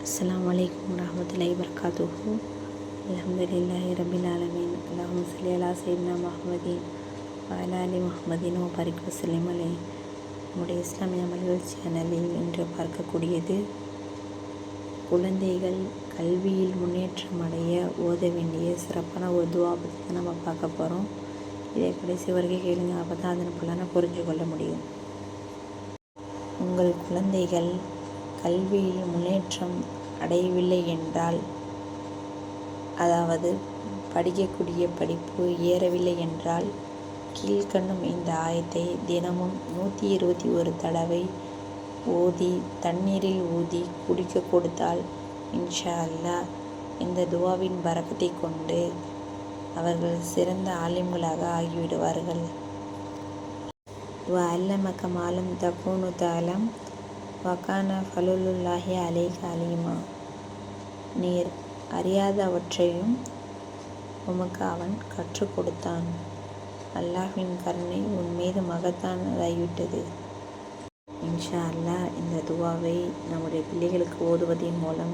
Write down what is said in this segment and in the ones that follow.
அஸ்ஸலாமு அலைக்கும் வரஹ்மத்துல்லாஹி வபரகாத்துஹு. அல்ஹம்துலில்லாஹி ரப்பில் ஆலமீன். அல்லாஹும்ம ஸல்லி அலா சய்யிதினா முஹம்மதின் வ அலா ஆலி முஹம்மதின் வ பாரிக் வஸல்லிம் அலைஹி. நம்முடைய இஸ்லாமிய அமல்கள் சேனலில் இன்று பார்க்கக்கூடியது குழந்தைகள் கல்வியில் முன்னேற்றம் அடைய ஓத வேண்டிய சிறப்பான ஒரு துவா பற்றி தான் நம்ம பார்க்க போகிறோம். இதை கடைசி வரைக்கும் கேளுங்க, அப்போ தான் அதன் பலனை புரிஞ்சு கொள்ள முடியும். உங்கள் குழந்தைகள் கல்வியில் முன்னேற்றம் அடையவில்லை என்றால், அதாவது படிக்கக்கூடிய படிப்பு ஏறவில்லை என்றால், கீழ்கண்ணும் இந்த ஆயத்தை தினமும் 121 தடவை ஓதி தண்ணீரில் ஊதி குடிக்க கொடுத்தால் இன்ஷா அல்லாஹ் இந்த துவாவின் பரக்கத்தை கொண்டு அவர்கள் சிறந்த ஆலிம்களாக ஆகிவிடுவார்கள். வ அல்லமக மாலம் தகூனு தஅலம் வகான ஃபலுலுல்லாஹி அலைக அலீமா. நீர் அறியாதவற்றையும் உமக்கு அவன் கற்றுக் கொடுத்தான். அல்லாஹ்வின் கருணை உன் மீது மகத்தானதாகிவிட்டது. இன்ஷா அல்லாஹ் இந்த துவாவை நம்முடைய பிள்ளைகளுக்கு ஓதுவதன் மூலம்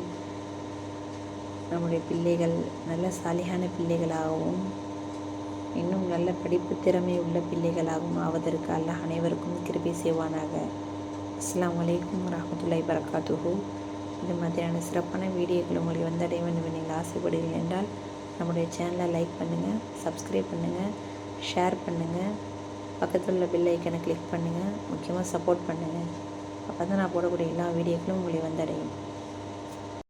நம்முடைய பிள்ளைகள் நல்ல சாலிகான பிள்ளைகளாகவும் இன்னும் நல்ல படிப்பு திறமை உள்ள பிள்ளைகளாகவும் ஆவதற்கு அல்லாஹ் அனைவருக்கும் கிருபை செய்வானாக. அஸ்ஸலாமு அலைக்கும் வரஹ்மத்துல்லாஹி வபரகாத்துஹு. இந்த மாதிரியான சிறப்பான வீடியோக்கள் உங்களுக்கு வந்தடைய வேண்டும் என்று நீங்கள் ஆசைப்படுகிறீர்கள் என்றால் நம்முடைய சேனலை லைக் பண்ணுங்கள், சப்ஸ்கிரைப் பண்ணுங்கள், ஷேர் பண்ணுங்கள், பக்கத்தில் உள்ள பெல் ஐக்கனை கிளிக் பண்ணுங்கள், முக்கியமாக சப்போர்ட் பண்ணுங்கள். அப்போ தான் நான் போடக்கூடிய எல்லா வீடியோக்களும் உங்களை வந்தடையும்.